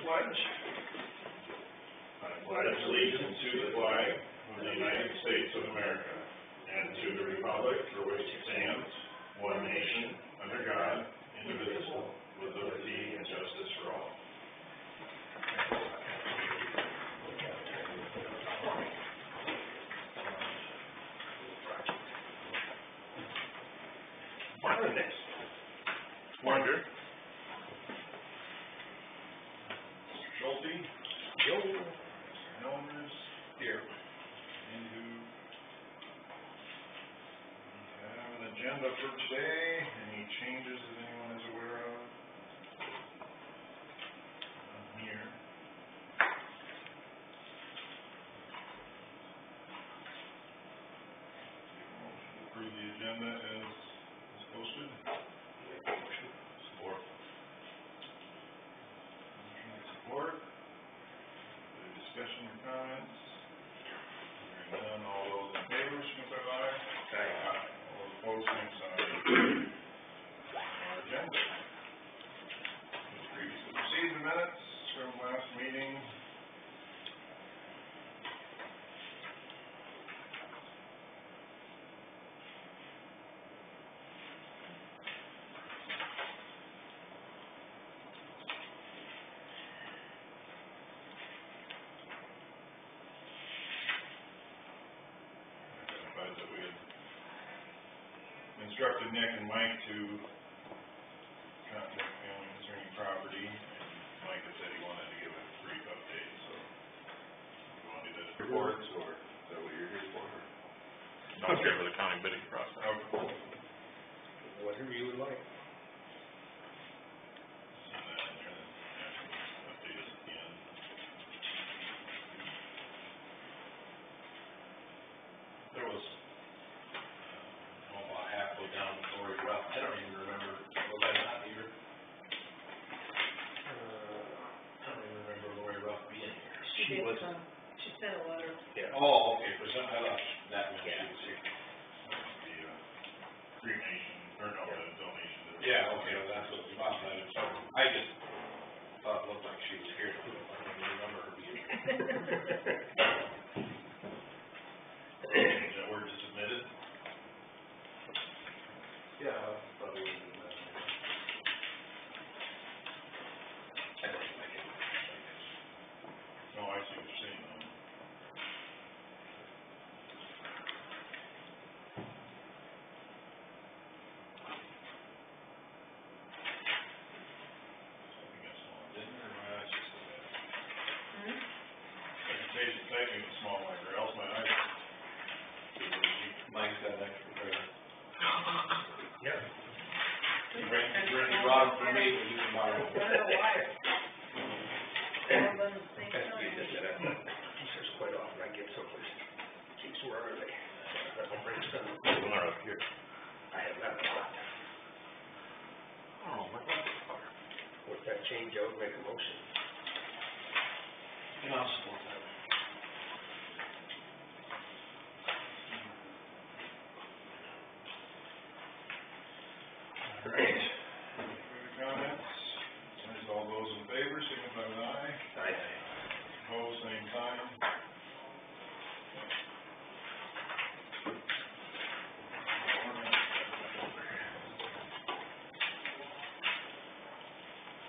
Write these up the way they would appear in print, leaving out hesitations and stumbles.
pledge. I pledge allegiance to the flag of the United States of America and to the republic for which it stands, one nation, under God, indivisible, with liberty and justice for all. Wonder. Mr. Schulte. Yo. Mr. Helmers. Here. Anywho. We have an agenda for today. Any changes that anyone is aware of? I'm here. Motion to approve the agenda as posted. Support. Motion and support. Any discussion or comments? Hearing none, all those in favor, signify by aye. Aye. All those opposed, same sign. Our agenda. As previously received the minutes from last meeting. That we had instructed Nick and Mike to contact family concerning property, and Mike had said he wanted to give a brief update, so you want to do this reports, or is that what you're here for? No, I'm here for the county bidding process. Okay. Whatever you would like. And then update us at the end. There was About halfway down Lori Ruff. I don't even remember. Was I not here? I don't even remember Lori Ruff being here. She wasn't. She sent a letter. Yeah. Oh, okay. For some, I thought that meant she was here. the cremation, or no, the donation. Yeah, okay. Well, that's what the last item. So I just thought it looked like she was here. I don't even remember her being here. That were just submitted. Yeah, probably wouldn't have been there. I don't think I can. No, I see what you're saying. Presentation typing is small, like, or else my eyes. Mike's got an extra pair. Yep. You brought them for me, but you can borrow them. I don't know why. All of them the same time. There's quite often I get someplace. Keeps where are they? I'll bring some. One up here. I have that a lot. Oh, my God. With that change, I would make a motion. And I'll support that. All right. Further comments? There's all those in favor, signify with aye. Aye. Opposed, same sign.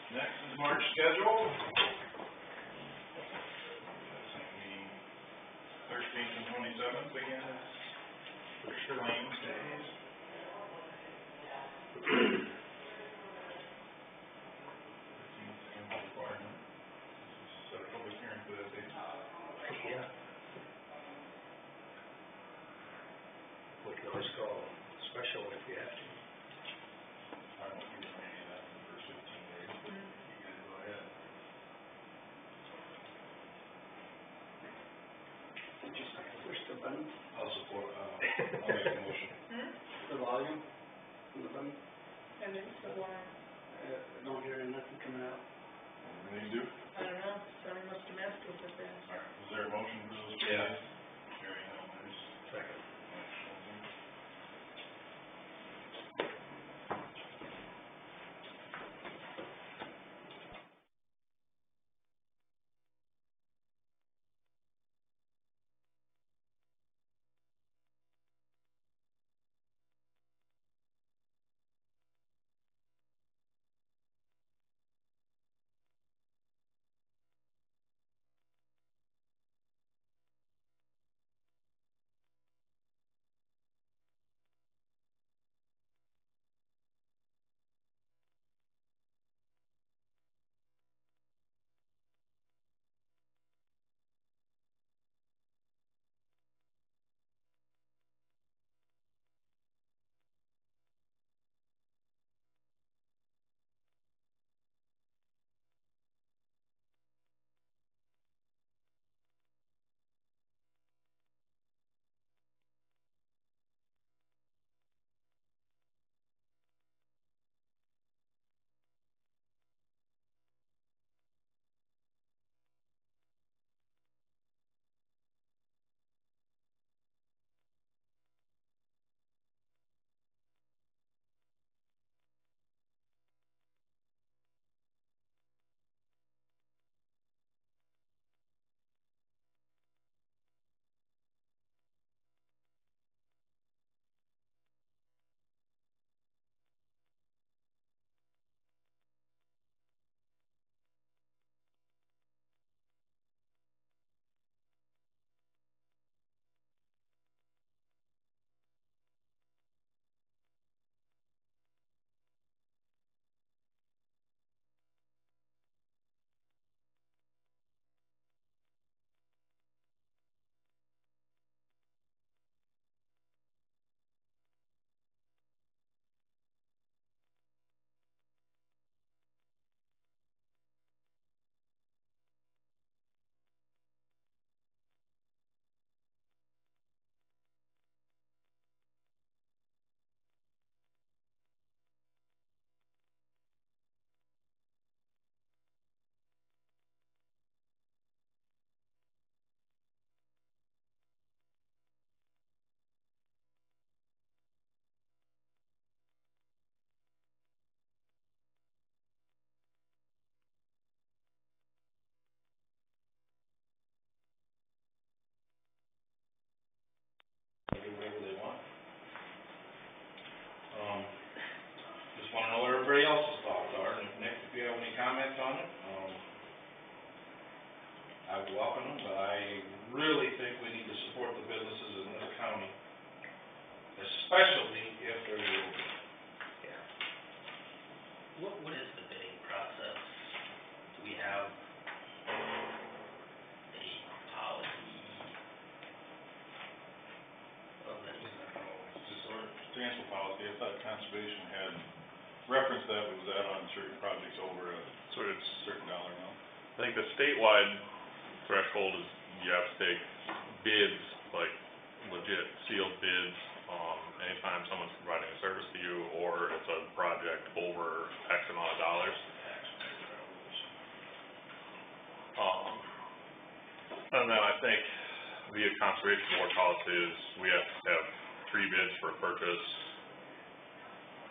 Next is March schedule. Meeting 13th and 27th again is claims days. Set a public hearing for that date. Yeah. We can always call special if we have to. I won't be doing any of that in the first 15 days, but you guys go ahead. Just like the first of them. I'll support, I'll make a motion. The volume from the button, And it's the one, don't hear nothing coming out. What do you do? I don't know, someone must have messed with it then. All right, is there a motion for those? Yeah. Carrie Helmers. Second. on it. I would welcome them, but I really think we need to support the businesses in this county, especially if they're local. Yeah. What is the bidding process? Do we have a policy of any sort? Transfer policy, I thought conservation had referenced that, was that on certain projects over a So it's, certain dollar amount? I think the statewide threshold is you have to take bids, like legit sealed bids, anytime someone's providing a service to you, or it's a project over X amount of dollars. And then I think via conservation board policy is we have to have 3 bids for a purchase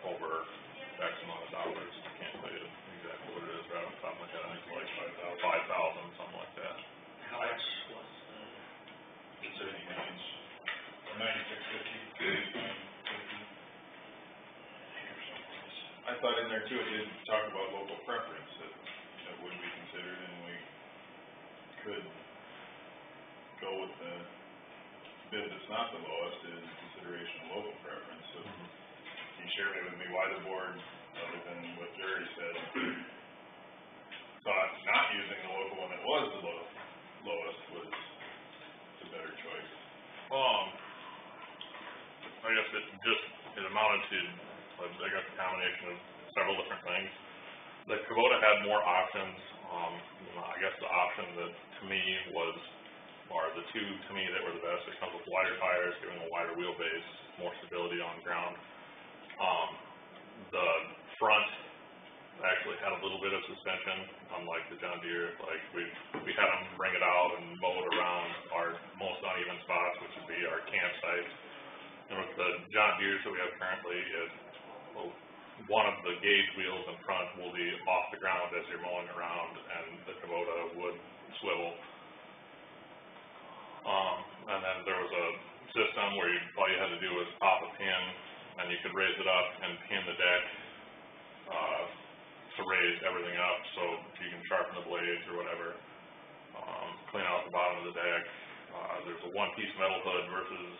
over X amount of dollars. I can't tell you exactly what it is right off the top of my head. I think it's like 5,000, something like that. How much was the? It's a range, 9650. I thought in there too, it did talk about local preference, that would be considered, and we could go with the bid that's not the lowest in consideration of local preference. So can you share with me why the board, other than what Jerry said, thought not using the local one that was the lowest was the better choice? I guess it amounted to, I guess, a combination of several different things. The Kubota had more options. I guess the option that to me or the two to me that were the best, it comes with wider tires, giving a wider wheelbase, more stability on the ground. The front actually had a little bit of suspension, unlike the John Deere. Like we had them bring it out and mow it around our most uneven spots, which would be our campsites. And with the John Deeres that we have currently, one of the gauge wheels in front will be off the ground as you're mowing around, and the Kubota would swivel. And then there was a system where all you had to do was pop a pin, and you could raise it up and pin the deck to raise everything up, so you can sharpen the blades or whatever, clean out the bottom of the deck. There's a one-piece metal hood versus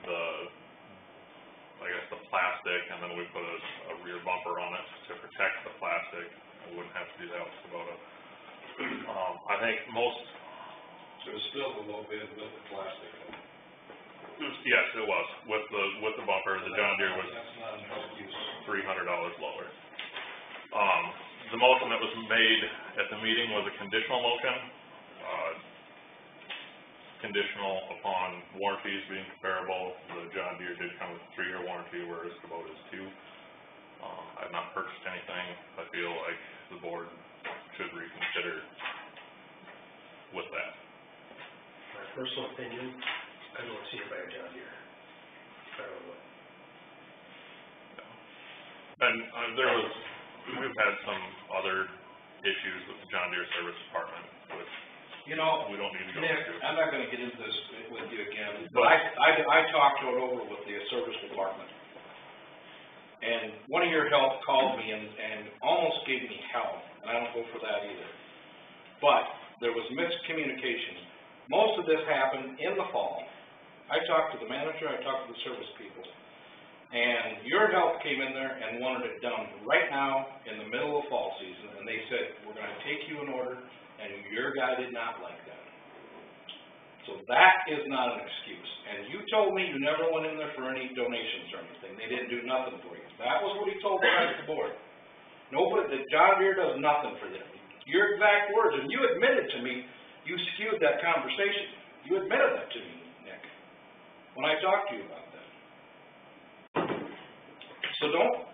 the plastic, and then we put a rear bumper on it to protect the plastic. We wouldn't have to do that with Kubota. I think most. So it's still a low bid with the plastic. Yes, it was with the bumper. The John Deere was That's not an excuse. $300 lower. The motion that was made at the meeting was a conditional motion. Conditional upon warranties being comparable. The John Deere did come with a 3-year warranty, whereas Kubota is 2. I've not purchased anything. I feel like the board should reconsider with that. My personal opinion, I don't see it by a John Deere. I don't know. And we've had some other issues with the John Deere Service Department, which You know, we don't need to go Nick, into. I'm not gonna get into this with you again, But- but I talked it over with the service department. And one of your help called me and almost gave me hell, and I don't go for that either. But there was miscommunication. Most of this happened in the fall. I talked to the manager, I talked to the service people. And your help came in there and wanted it done right now in the middle of fall season, and they said, we're gonna take you in order, and your guy did not like that. So that is not an excuse. And you told me you never went in there for any donations or anything. They didn't do nothing for you. That was what he told the rest of the board. Nobody, the John Deere does nothing for them. Your exact words, and you admitted to me, you skewed that conversation. You admitted that to me, Nick, when I talked to you about that. So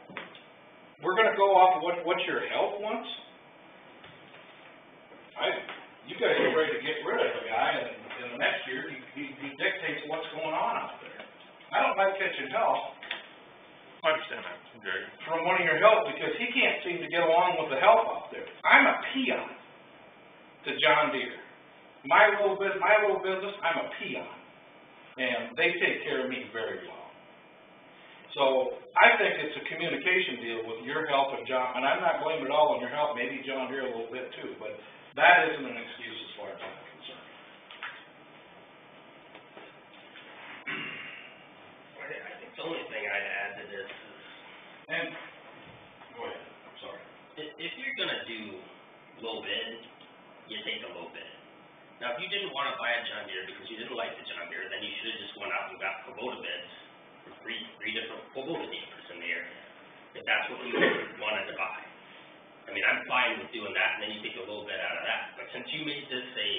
we're gonna go off of what your health wants? You guys are ready to get rid of the guy, and in the next year, he dictates what's going on out there. I don't like catching hell I understand that, Jerry. from one of your help, because he can't seem to get along with the help out there. I'm a peon to John Deere. My little business, I'm a peon, and they take care of me very well. So, I think it's a communication deal with your help and John, and I'm not blaming it all on your help, maybe John Deere a little bit too, but that isn't an excuse as far as I'm concerned. I think the only thing I'd add to this is, And, go ahead, I'm sorry. if you're gonna do low bid, you take a low bid. Now, if you didn't wanna buy a John Deere because you didn't like the John Deere, then you should've just went out and got Kubota bids for three different Kubota dealers in the area, if that's what you wanted to buy. I mean, I'm fine with doing that, and then you take a little bit out of that, but since you made this a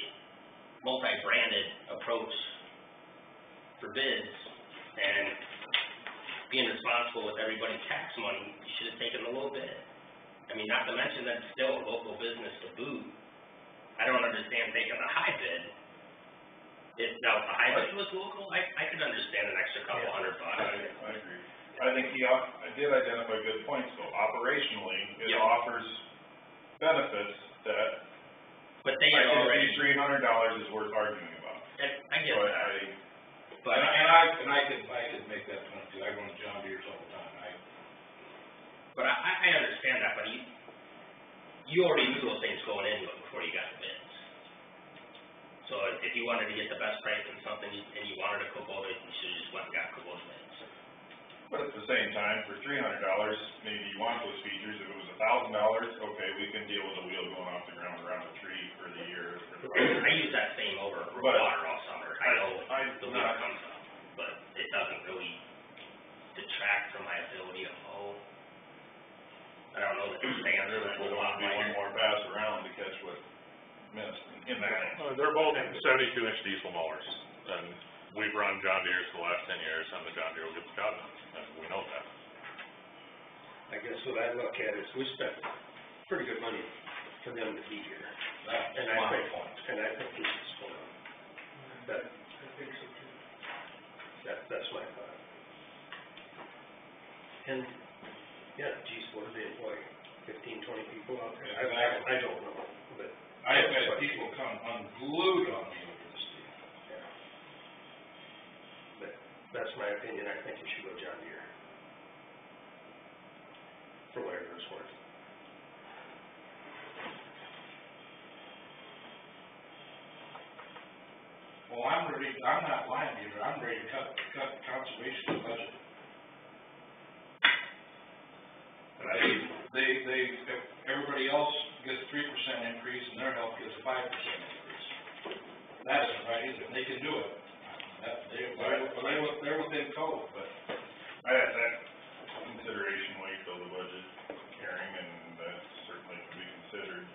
multi-branded approach for bids, and being responsible with everybody's tax money, you should have taken the low bid. I mean, not to mention that it's still a local business to boot. I don't understand taking the high bid. If the high bid was local, I could understand an extra couple $100. I agree. I think I did identify good points, though. Operationally, it Yeah. offers benefits that But they I had think already, $300 is worth arguing about. I get But that, but I could make that point too, I run John Deere's all the time, I understand that, but you already knew those things going into it before you got the bids. So if you wanted to get the best price on something and you wanted a Kubota, you should have just went and got Kubota bids. But at the same time, for $300, maybe you want those features. If it was $1,000, okay, we can deal with a wheel going off the ground around a tree for the year. I use that same over water all summer. I know the wheel not- comes up, but it doesn't really detract from my ability to mow. I don't know that the stands are a There whole would lot only be one lighter. more pass around to catch what missed in that. They're both 72-inch diesel mowers, and we've run John Deere's for the last 10 years, and the John Deere will get the job done, and we know that. I guess what I look at is we spent pretty good money for them to be here. That's And my I think, point. and I think we should support them. That, I think so too. that's my thought. And, yeah, geez, what do they employ? 15, 20 people out there? Exactly. I don't know, but. I have had people come unglued on me over this deal. Yeah. But that's my opinion, I think you should go John Deere. For whatever it's worth. Well, I'm not lying to you, I'm ready to cut conservation budget. If everybody else gets 3% increase and their health gets a 5% increase. That isn't right either, they can do it. They're within code, but. I had that consideration wait till the budget hearing, and that certainly could be considered.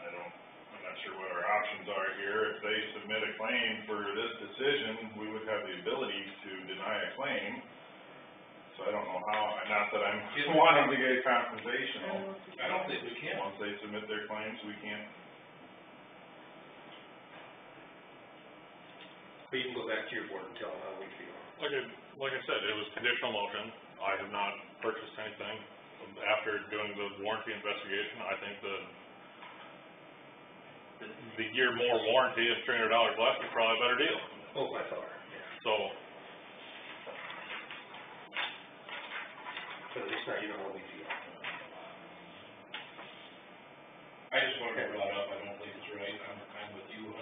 I'm not sure what our options are here. If they submit a claim for this decision, we would have the ability to deny a claim. So I don't know how, not that I'm wanting to get compensation. I don't think we can. Once they submit their claims, we can't. But you can go back to your board and tell them how we feel. Like I said, it was conditional motion. I have not purchased anything. After doing the warranty investigation, I think the year more warranty of $300 less is probably a better deal. Oh, by far, yeah. So, But at least now you know how we feel. I just wanted to bring it up, I don't think it's right, I'm with you 100%,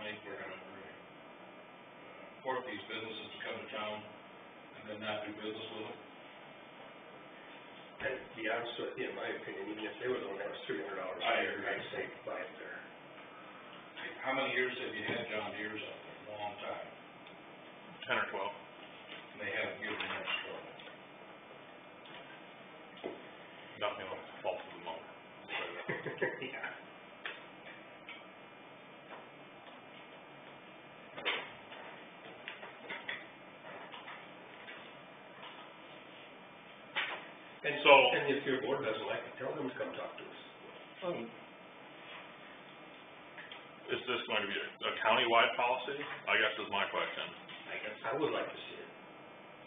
Mike, we're gonna support these businesses to come to town and then not do business with them. And to be honest with you, in my opinion, even if they were the one that was $300 I higher, agree. I'd say buy it there. How many years have you had John Deere's up there? A long time, 10 or 12. and they haven't given much trouble. Nothing else false to the mower. Yeah. And So- and if your board doesn't like it, tell them to come talk to us. Is this going to be a countywide policy? I guess is my question. I guess I would like to see it.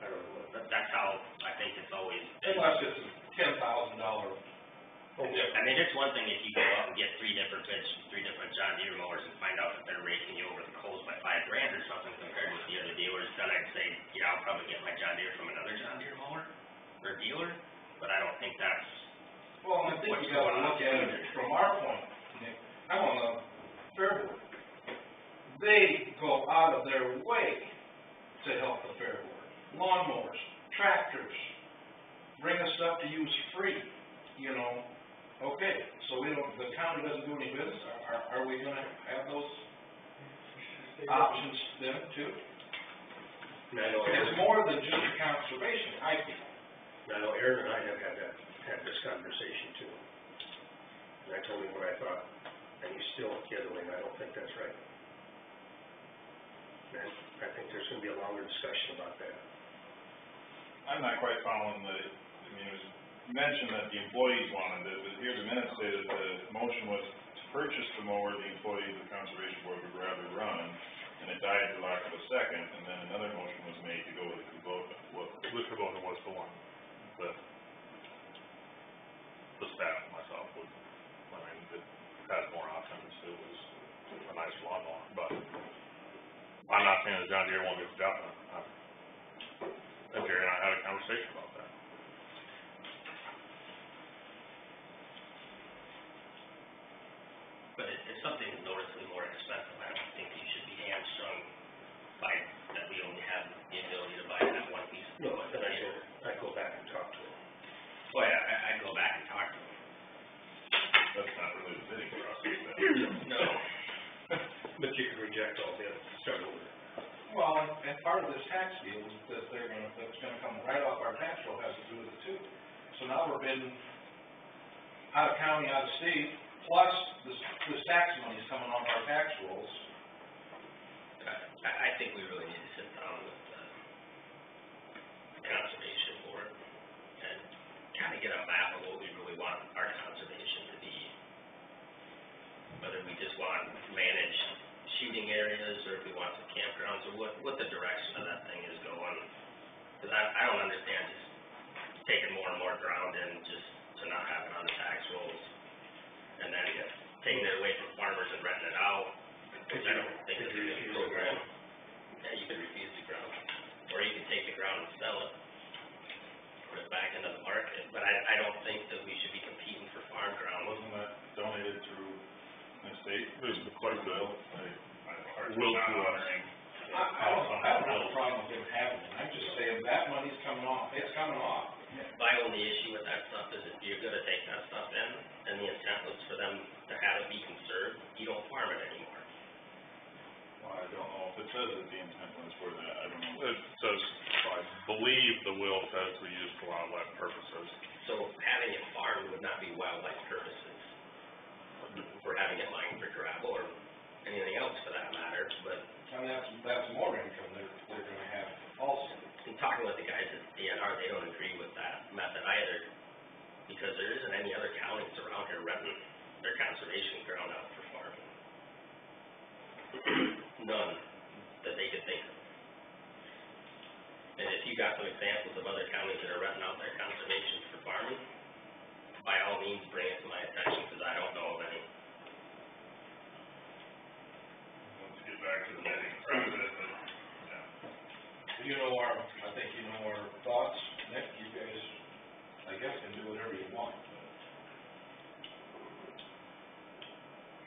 I don't know. that's how I think it's always been. Unless it's a $10,000. Oh, I I mean, it's one thing if you go out and get three different bids, from 3 different John Deere mowers and find out that they're raking you over the coals by $5,000 or something compared with the other dealers, then I'd say, yeah, I'll probably get my John Deere from another John Deere mower or dealer, but I don't think that's, Well, I think you gotta look at it from our point, Nick, I'm on the fair board. They go out of their way to help the fair board. Lawnmowers, tractors, bring us stuff to use free, you know? Okay, so we don't, the county doesn't do any business, are we gonna have those options then too? And I know It's Aaron, more than just conservation, I feel. I know Aaron and I have had this conversation too. And I told him what I thought, and he's still the other way, and I don't think that's right. And I think there's gonna be a longer discussion about that. I'm not quite following the, I mean, it was mentioned that the employees wanted it, but here the minutes say that the motion was to purchase the mower the employees of the conservation board would rather run, and it died for lack of a second, and then another motion was made to go with the Kubota. Well, The Kubota was the one that the staff and myself would, I mean, it had more options, it was a nice lawnmower, but I'm not saying that John Deere won't get the job done. And Jerry and I had a conversation about that. but if something is noticeably more expensive, I don't think you should be hamstrung by that we only have the ability to buy that one piece of No, equipment. then I go back and talk to him. Oh, yeah, I'd go back and talk to them. That's not really the bidding process, then. No. But you can reject all bids, start over. Well, and part of this tax deal is that that's gonna come right off our tax roll has to do with it too. So now we're bidding out of county, out of state, plus this tax money's coming off our tax rolls. I think we really need to sit down with the conservation board and kind of get a map of what we really want our conservation to be. Whether we just want managed shooting areas, or if we want some campgrounds, or what the direction of that thing is going. Because I don't understand just taking more and more ground in just to not have it on the tax rolls. And then taking it away from farmers and renting it out, which I don't think is a good program. Yeah, you can refuse the ground, or you can take the ground and sell it, put it back into the market. But I don't think that we should be competing for farm ground. Wasn't that donated through the state? It was quite a bit. Will Not to us. honoring. I don't have a problem with it happening, I'm just saying that money's coming off, it's coming off. My only issue with that stuff is if you're gonna take that stuff in, and the intent was for them to have it be conserved, you don't farm it anymore. Well, I don't know if it says that the intent was for that, I don't know. It says, I believe the will says we use for wildlife purposes. So having it farmed would not be wildlife purposes. We're having it mined for gravel or anything else for that matter, but And that's more income they're gonna have also. in talking with the guys at DNR, they don't agree with that method either, because there isn't any other counties around here renting their conservation ground out for farming. None that they could think of. And if you got some examples of other counties that are renting out their conservation for farming, by all means, bring it to my attention, because I don't know of any. Let's get back to the bidding process, but, yeah. You know I think you know our thoughts, Nick, you guys, I guess, can do whatever you want.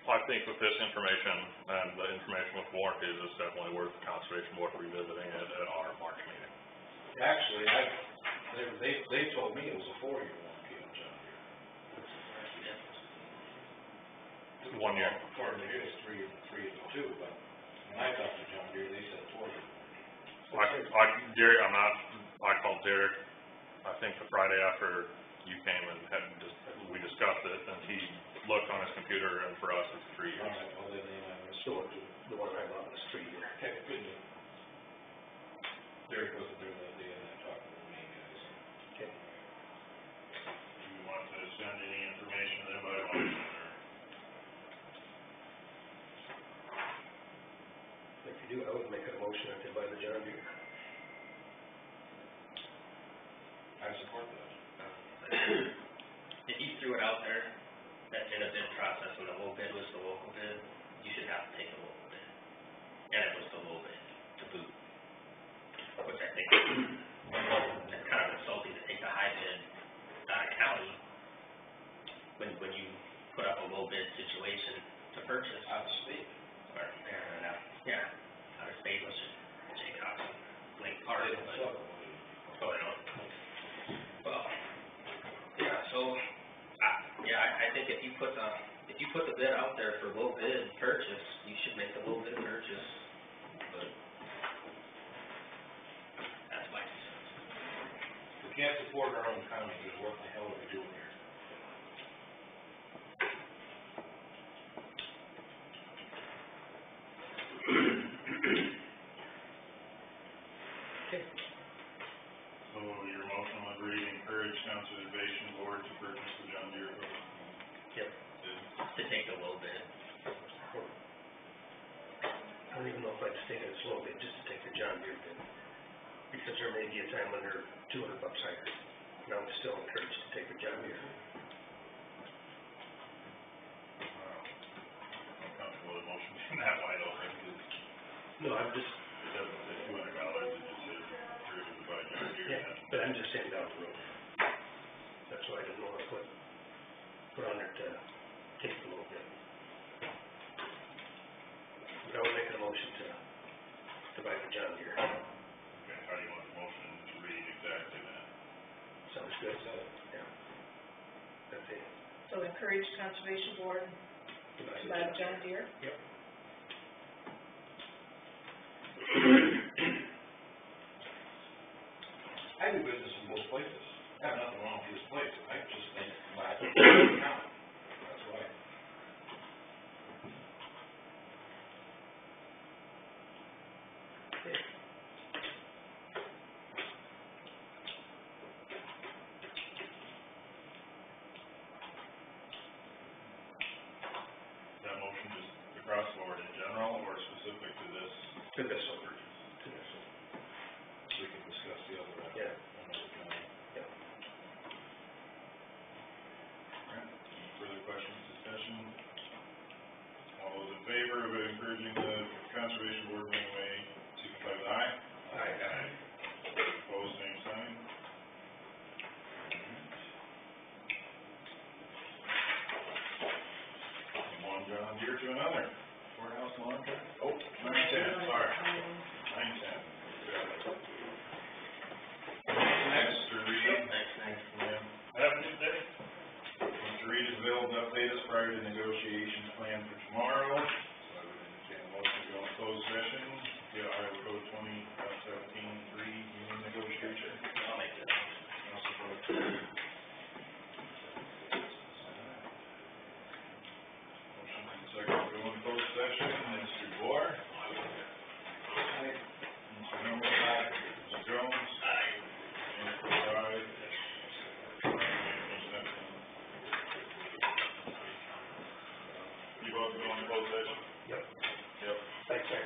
I think with this information and the information with warranties, it's definitely worth the conservation board revisiting it at our March meeting. Actually, they told me it was a 4-year warranty on John Deere. 1 year. According to his, 3 and 2, but when I talked to John Deere, they said 4-year warranty. Jerry, I called Derek, I think the Friday after you came and we discussed it, and he looked on his computer, and for us, it's 3 years. All right, well, then I was So the one I bought was 3 year. okay, good deal. Derek wasn't there that day, and I talked to the main guys. Okay. Do you want to send any information to them by motion, or? If you do, I would make a motion that they buy the John Deere. I support that. If you threw it out there that in a bid process, when the low bid was the local bid, you should have to take the local bid. And it was the low bid to boot. Which I think, that's kind of insulting to take the high bid out of county when you put up a low bid situation to purchase. Out of state. Or, out of state, was Jaycox, Lake Park, but, oh, they don't. Well, yeah, so, I think if you put the bid out there for low bid purchase, you should make the low bid purchase, but that's my two cents. We can't support our own county, because what the hell are we doing here? So your motion would read, encourage conservation board to purchase the John Deere equipment. Yep. To take the low bid. I don't even know if I'd take it slow bid, just to take the John Deere bid. Because there may be a time when they're $200 higher, and I'm still encouraged to take the John Deere. I'm comfortable with the motion being that wide open, because No, I'm just, it doesn't say $200, it just says purchase to buy John Deere. yeah, but I'm just saying down the road. That's why I didn't know what to put on there to take the little bit. But I would make a motion to buy the John Deere. Okay, how do you want the motion to read exactly then? Sounds good, so, yeah. That's it. So encourage conservation board to buy the John Deere? Yep. I do business in both places. I have nothing wrong with this place. I just think my county. That's right. Is that motion just across the board in general, or specific to this? To this one. Purchase? To this one. We can discuss the other one. Yeah. Another time. Yeah. Alright, any further questions, discussion? All those in favor of encouraging the conservation board in any way, signify with aye. Aye. Opposed, same sign. From one John Deere to another. Courthouse lawn truck? Oh, 910, sorry. 910. Mr. Reed. Thanks. Yeah. Have a good day. Mr. Reed is available to update us prior to negotiations planned for tomorrow. So I would entertain a motion to go into closed session, via Iowa Code 20.17.3, union negotiation. I'll make that. I'll support. Motion and second to go into closed session, Mr. Bohr. Mr. Noble. Mr. Jones. Mr. Frye. You both go into closed session? Yep. Yep. Thanks, sir.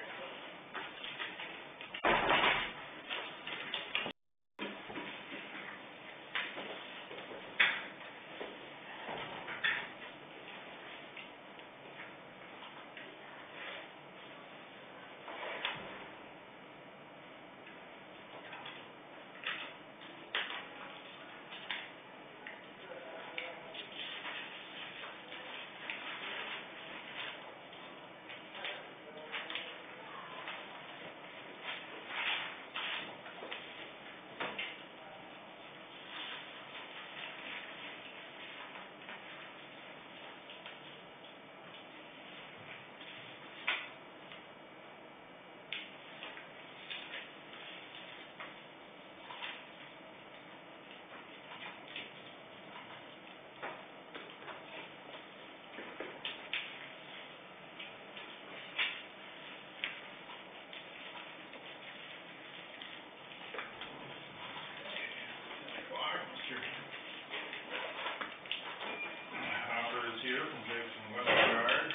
Hopper is here from Jackson Westgard.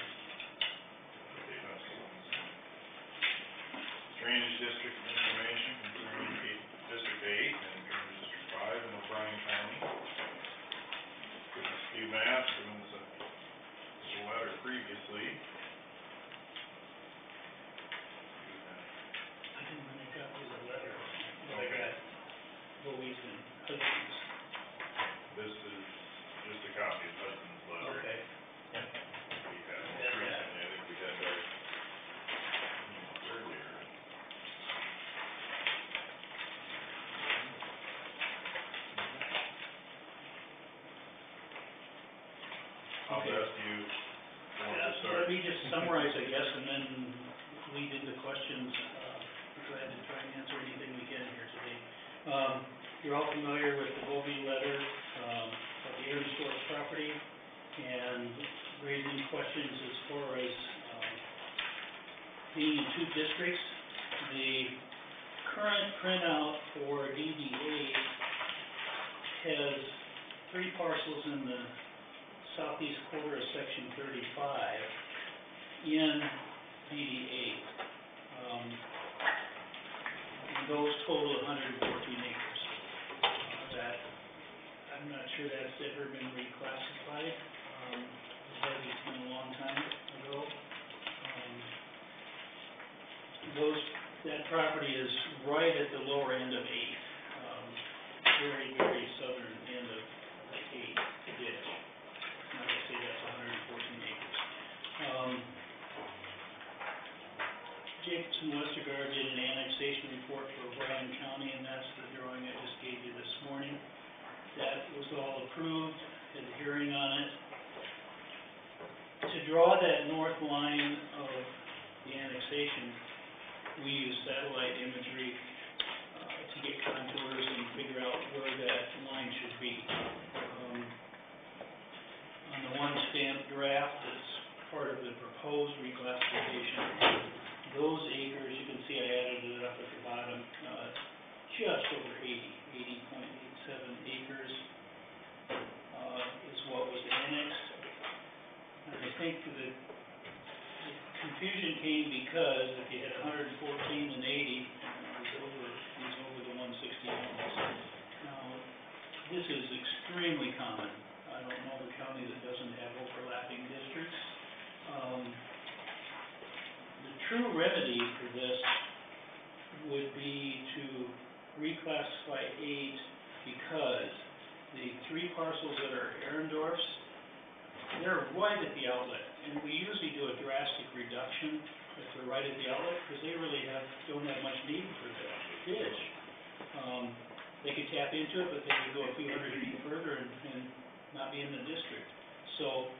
Drainage District information concerning District 8 and Drainage District 5 in O'Brien County. Steve Mass from the letter previously. I didn't really copy the letter, but I got Louise and Hudson's. This is just a copy of Hudson's letter. Okay. We had most Yeah. recently, I think we had our earlier. How Okay. best do you want to So start? let me just summarize, I guess, and then lead into questions. We're glad to try and answer anything we can here today. You're all familiar with the Bovee letter, of the Aaron property, and raising questions as far as, being in two districts. The current printout for DD8 has 3 parcels in the southeast quarter of section 35 in DD8. And those total 114 acres. That, I'm not sure that's ever been reclassified. Because it's been a long time ago. That property is right at the lower end of 8. Very, very southern end of the 8 ditch. Like I say, that's 114 acres. Jacobson Westergaard did an annexation report for Bryan County, and that's the drawing I just gave you this morning. That was all approved, had a hearing on it. To draw that north line of the annexation, we use satellite imagery to get contours and figure out where that line should be. On the one stamped draft that's part of the proposed reclassification, those acres, you can see I added it up at the bottom, just over 80.87 acres is what was annexed. And I think the confusion came because if you had 114 and 80, it was over the 160 homes. Now, this is extremely common. I don't know of a county that doesn't have overlapping districts. The true remedy for this would be to reclassify 8 because the 3 parcels that are Arendorf's, they're right at the outlet, and we usually do a drastic reduction if they're right at the outlet, because they really don't have much need for the ditch. They could tap into it, but they could go a few hundred feet further and not be in the district. So,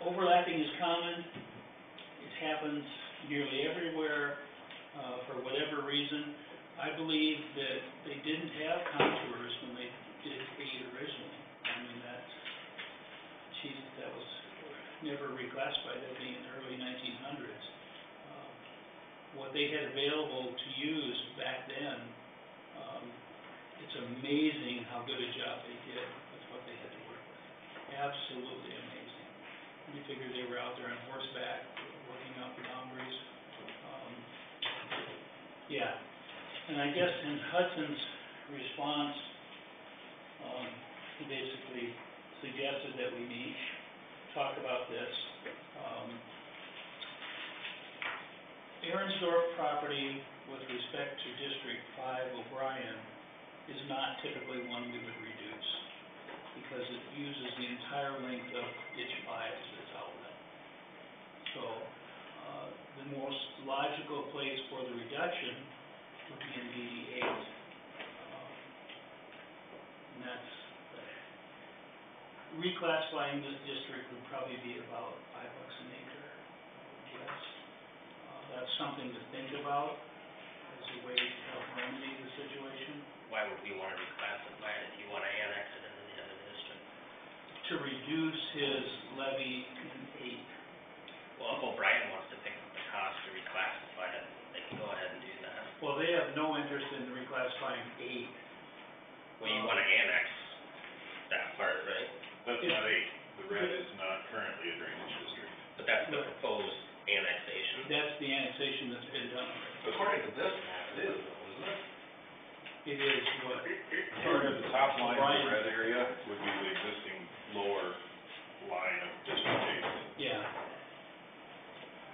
overlapping is common. It happens nearly everywhere, for whatever reason. I believe that they didn't have contours when they did 8 originally. I mean, that was never reclassified, that being in the early 1900s. What they had available to use back then, it's amazing how good a job they did with what they had to work with. Absolutely amazing. You figure they were out there on horseback, working out the boundaries. Yeah. And I guess in Hudson's response, he basically suggested that we meet, talk about this. Aaronsdorf property with respect to District 5 O'Brien is not typically one we would reduce because it uses the entire length of ditch 5 as its outlet. So, the most logical place for the reduction would be in DD8. And that's, reclassifying this district would probably be about $5 an acre, yes. That's something to think about as a way to help remedy the situation. Why would we wanna reclassify it if you wanna annex it into the other district? To reduce his levy in 8. Well, if O'Brien wants to pick up the cost to reclassify it, they can go ahead and do that. Well, they have no interest in reclassifying 8. Well, you wanna annex that part, right? That's not 8. The red is not currently a drainage district. But that's the proposed annexation. That's the annexation that's been done. According to this map, it is though, isn't it? It is what? Part of the top line of O'Brien. the red area would be the existing lower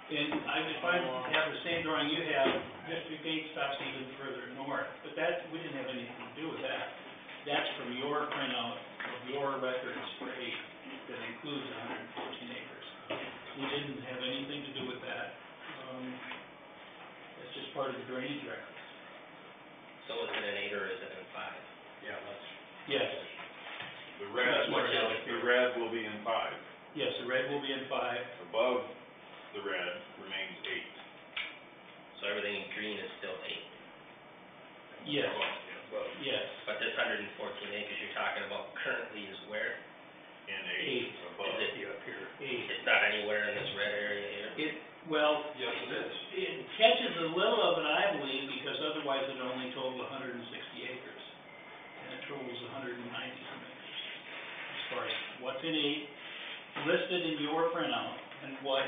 And if I have the same drawing you have, District 8 stops even further north, but that, we didn't have anything to do with that. That's from your printout of your records for 8, that includes 114 acres. We didn't have anything to do with that. That's just part of the drainage record. So is it an 8 or is it in 5? Yeah, that's. Yes, The red, That's where it is. the red will be in 5. yes, the red will be in 5. Above the red remains 8. So everything in green is still 8. Yes, yes. But this 114 acres you're talking about currently is where? In 8. 8 above. Is it, Yeah, up here. 8. it's not anywhere in this red area here? Well, Yes, it is. it catches a little of it, I believe, because otherwise it only totaled 160 acres. And it totals 190 some acres. As far as what's in 8, listed in your printout, and what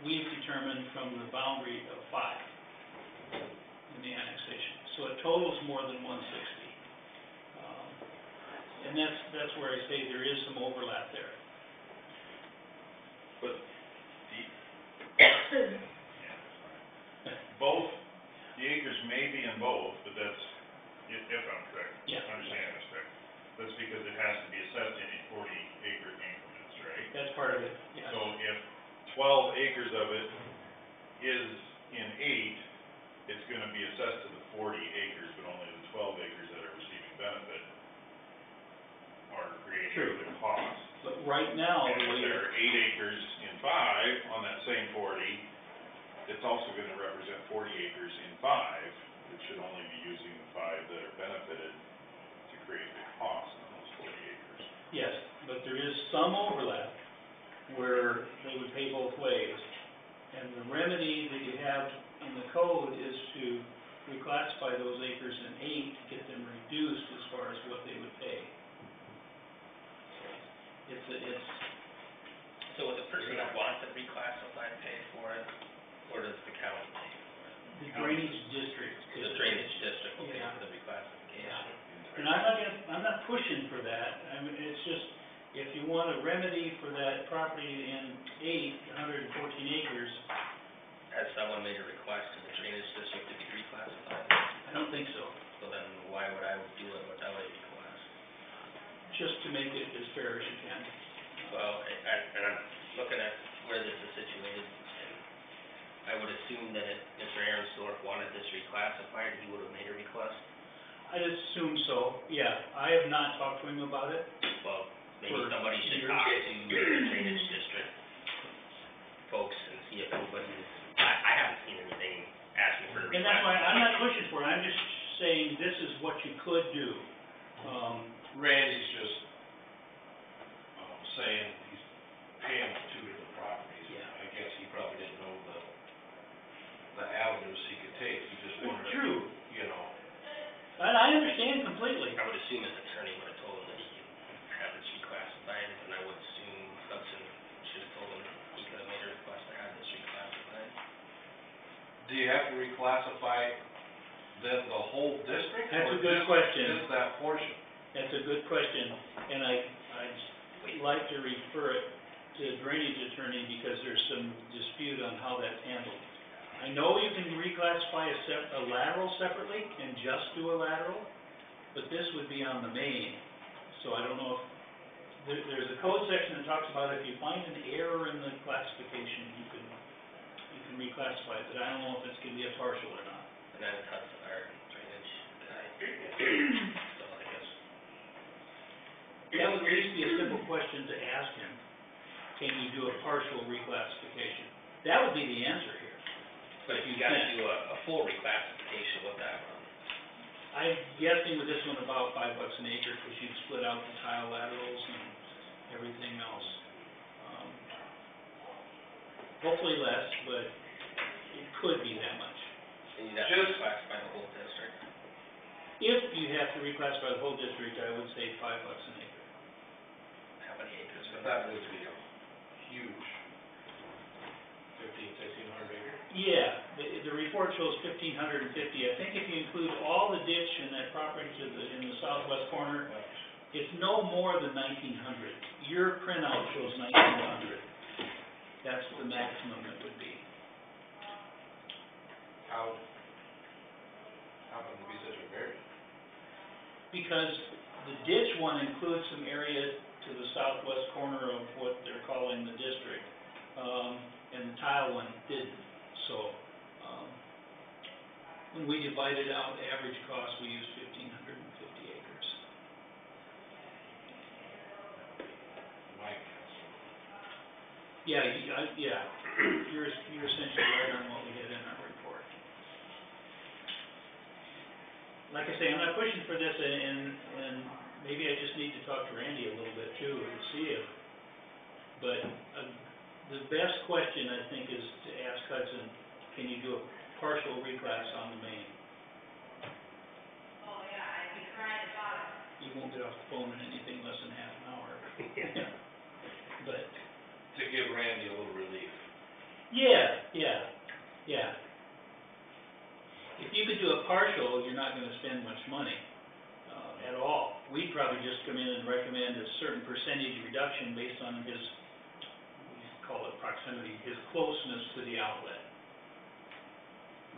we've determined from the boundary of 5 in the annexation. So it totals more than 160. And that's where I say there is some overlap there. But both, the acres may be in both, but that's, if I'm correct, Yeah. understand this correct. That's because it has to be assessed in 40-acre increments, right? That's part of it, yeah. So if 12 acres of it is in 8, it's gonna be assessed to the 40 acres, but only the 12 acres that are receiving benefit are True. creating the cost. But right now, And the if way, there are 8 acres in 5 on that same 40, it's also gonna represent 40 acres in 5. It should only be using the 5 that are benefited to create the cost on those 40 acres. yes, but there is some overlap where they would pay both ways. And the remedy that you have in the code is to reclassify those acres in 8, to get them reduced as far as what they would pay. It's, So would the person that wants it reclassified pay for it, or does the county pay for it? the drainage district. The drainage district will pay Yeah. for the reclassification. And I'm not pushing for that, I mean, it's just, if you want a remedy for that property in 8, 114 acres, Has someone made a request to the drainage district to be reclassified? I don't think so. So then why would I do it without a request? Just to make it as fair as you can. Well, and I'm looking at where this is situated, and I would assume that if Mr. Aaronsdorf wanted this reclassified, he would have made a request. I'd assume so, yeah. I have not talked to him about it. Well, maybe For somebody should years. talk to the drainage district folks and see if anybody's, I haven't seen anything asking for a request. And that's why I'm not pushing for it, I'm just saying this is what you could do. Randy's just, saying he's paying for 2 different properties. Yeah. I guess he probably didn't know the avenues he could take, he just wondered, True, you know. and I understand completely. I would assume his attorney would have told him that he could have this reclassified, and I would assume Hudson should have told him he could have made a request to have this reclassified. Do you have to reclassify then the whole district? That's a or good just- question. Just that portion? That's a good question, and I'd like to refer it to the drainage attorney because there's some dispute on how that's handled. I know you can reclassify a lateral separately and just do a lateral, but this would be on the main. So I don't know if, there's a code section that talks about if you find an error in the classification, you can reclassify it, but I don't know if it's gonna be a partial or not. And then it's Hudson, our drainage guy. So I guess, That would at least be a simple question to ask him. Can you do a partial reclassification? That would be the answer here. but if you gotta do a full reclassification, what that run? I'm guessing with this one about $5 an acre, because you'd split out the tile laterals and everything else. Hopefully less, but it could be that much. And you'd have to reclassify the whole district. If you have to reclassify the whole district, I would say $5 an acre. How many acres would That that would be huge. 1,500, 1,600 acres? Yeah, the report shows 1,550. I think if you include all the ditch and that property in the southwest corner, it's no more than 1,900. Your printout shows 1,900. That's the maximum it would be. How can it be such a variance? Because the ditch one includes some area to the southwest corner of what they're calling the district, and the tile one didn't. So, when we divided out the average cost, we used 1,550 acres. Mike? Yeah, you're essentially right on what we had in our report. Like I say, I'm not pushing for this, and maybe I just need to talk to Randy a little bit too, and see if, but, the best question, I think, is to ask Hudson, can you do a partial reclass on the main? Oh, yeah, I'd be crying about it. You won't get off the phone in anything less than half an hour. But, To give Randy a little relief. yeah. If you could do a partial, you're not gonna spend much money, at all. We'd probably just come in and recommend a certain percentage reduction based on his, we call it proximity, his closeness to the outlet.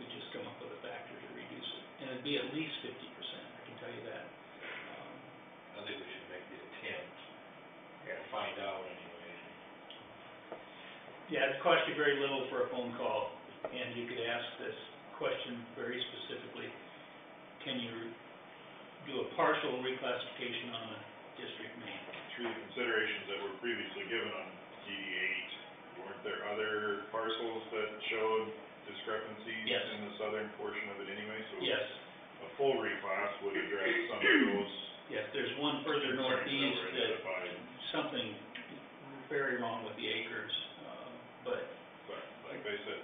We just come up with a factor to reduce it, and it'd be at least 50%, I can tell you that. I think we should make the attempt and find out anyway. Yeah, it'd cost you very little for a phone call, and you could ask this question very specifically. Can you do a partial reclassification on a district main? Through the considerations that were previously given on DD eight, weren't there other parcels that showed discrepancies Yes. in the southern portion of it anyway? So Yes, a full reclass would address some of those yes, there's one further concerns that northeast were that identified. something very wrong with the acres, but, But like they said,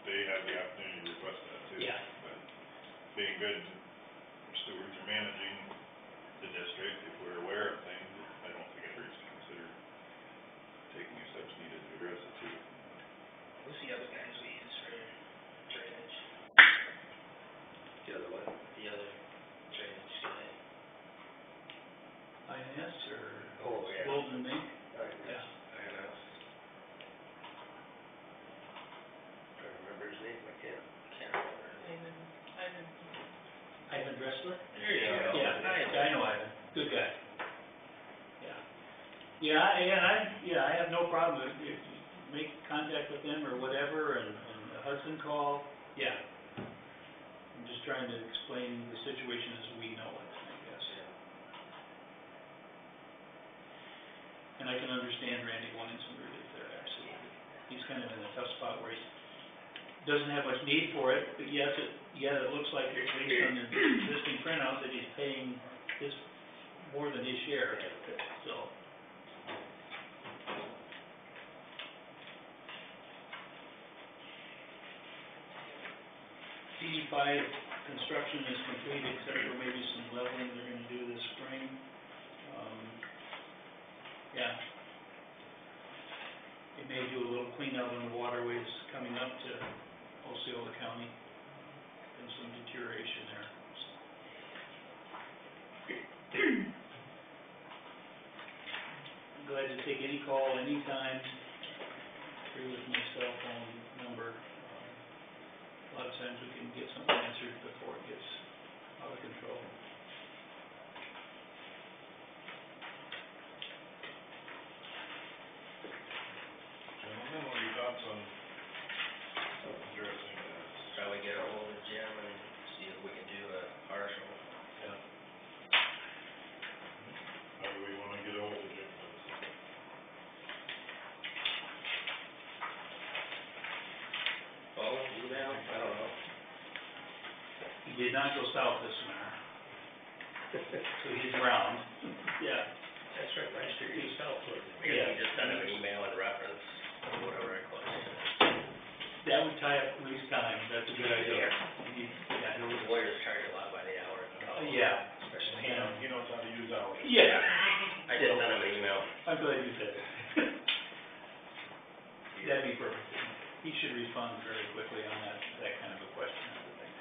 they have the opportunity to request that too. yeah. But being good stewards or managing the district, if we're aware of things, I don't think it hurts to consider taking the steps needed to address it too. Who's the other guys we use for drainage? The other one. The other drainage guy? INS or Oh, yeah. Golden Mink? Yeah. INS. Trying to remember his name, I can't. Can't remember his name. Ivan Dressler? There you go. Yeah, I know Ivan, good guy. Yeah, I have no problem if you make contact with them or whatever, and a Hudson call, yeah. I'm just trying to explain the situation as we know it, I guess. And I can understand Randy wanting some relief there, absolutely. He's kind of in a tough spot where he doesn't have much need for it, but yes, it looks like it's based on the existing printout that he's paying his, more than his share, so. DD5 construction is complete except for maybe some leveling they're gonna do this spring. Yeah. It may do a little cleanout on the waterways coming up to Osceola County, and some deterioration there. I'm glad to take any call anytime, through with my cell phone number. A lot of times we can get something answered before it gets out of control. Gentlemen, what are your thoughts on addressing this? Probably get a hold of Jim and see if we can do a partial. How do we wanna get ahold of Jim? Phone, email, I don't know. He did not go south this winter, so he's around, yeah. That's right, last year he was south, wasn't I he? guess Yeah. we just send him an email and reference, whatever I call it. That would tie up police time, that's a good idea. Yeah, And those lawyers charge a lot by the hour. yeah, Especially, and, He knows how to use ours. yeah, I just sent him an email. I'm glad you said it. That'd be perfect. He should respond very quickly on that kind of a question, I would think.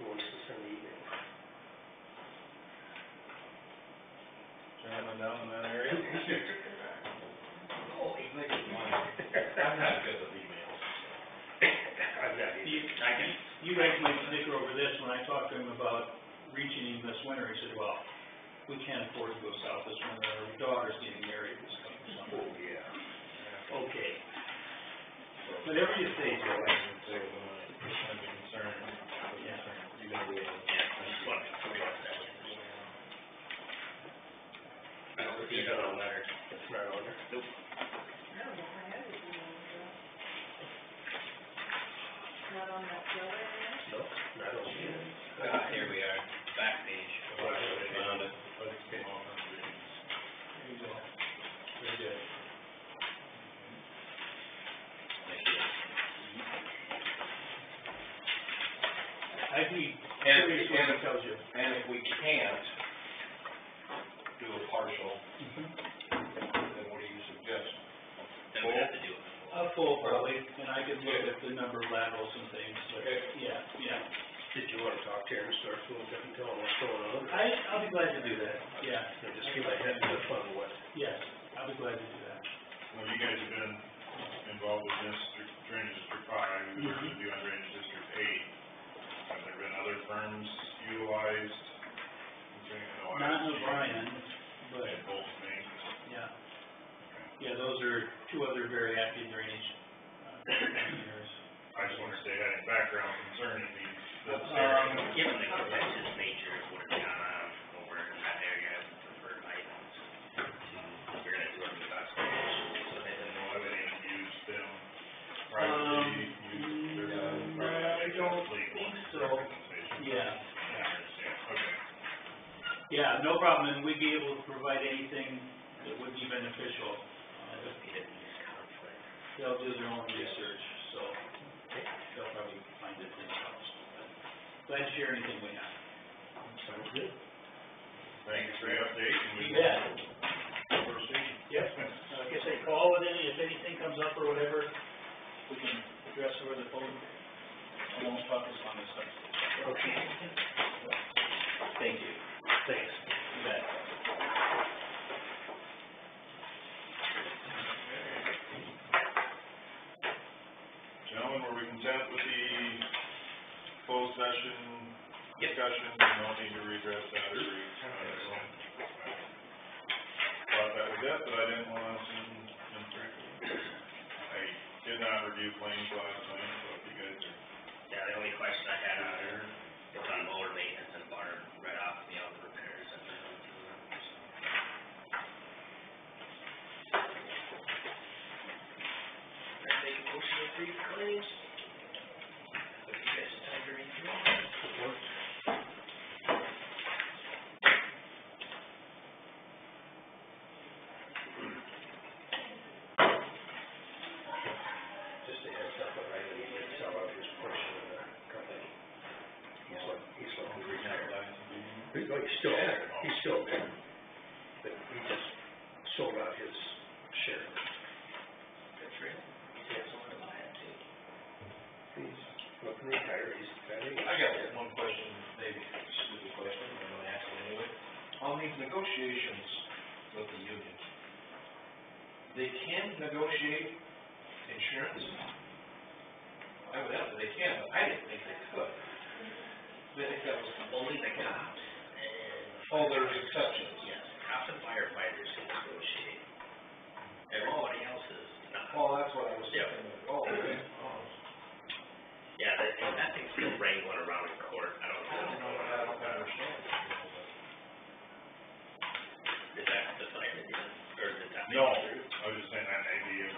Who wants to send the email? Gentlemen down in that area? Holy. I'm not good with emails. I'm not either. You I can, You guys might snicker over this, when I talked to him about reaching him this winter, he said, well, we can't afford to go south this winter, our daughter's getting married this coming summer. Oh, yeah. Okay. Whatever you say, Joe. Concern. Yeah. You're gonna be able to. yeah, I just want to figure out that. I don't see it on the letter. It's not on there. Nope. I don't know if I have it in there. Not on that letter, No, I don't see it. Here we are, back page. Found it. There you go. Very good. Thank you. I'd be And- curious what and- it tells you. And if we can't do a partial, then what do you suggest? Then we have to do it. Full probably, and I could look at the number of laterals and things, but, Okay. yeah. Did you want to talk to Aaron Stark a little bit and tell him what's going on? I'll be glad to do that, yeah. And just give a heads up on what, Yes, I'll be glad to do that. Well, you guys have been involved with District, Drainage District 5, we were gonna do on Drainage District 8. Have there been other firms utilized? Not O'Brien, but, They both make, yeah. Yeah, those are two other very active drainage engineers. I just wonder if they had any background concerning these, this Um, area. Given the contentious nature of what has gone on over in that area, I would prefer items to, if we're gonna do it in the best conditions. So they didn't know Have what any it used them privately, used their, no, I don't think so. Yeah. I understand, okay. Yeah, no problem, and we'd be able to provide anything that would be beneficial. would be the least conflict. They'll do their own research, so they'll probably find it themselves. Glad to share anything we have. sounds good. Thank you for the update, and we You will bet. proceed. Yep. Like I say, call with any, if anything comes up or whatever, we can address over the phone. I won't talk as long as that. Okay. Thank you. Thanks. You bet. Gentlemen, were we content with the closed session Yep. discussion? We don't need to redress that or understand. Thought that was it, but I didn't want us in I did not review claims last night, so if you guys are Yeah, the only question I had on there is on mower maintenance and Barnard read off, you know, the repairs that they're doing to them, so. I make a motion to approve claims. Give you guys some time to read through them. Just a heads up, but I know he did sell out his portion of the company. He's looking to retire. He's still there, he's still there. But he just sold out his share. Good for him. He's got someone to buy it too. He's looking to retire, he's got it. I got one question, maybe a stupid question, but I'm gonna ask it anyway. On these negotiations with the union, they can negotiate insurance? Evidently they can, but I didn't think they could. They think that was, Only the cops and, oh, there's exceptions. yes, cops and firefighters can negotiate. Everybody else is not. Oh, that's what I was Yep. thinking. Oh, okay. Oh. Yeah, that thing's still wrangling around in court. I don't know. I don't understand. Is that decided yet? Or did that? No, I was just saying that may be a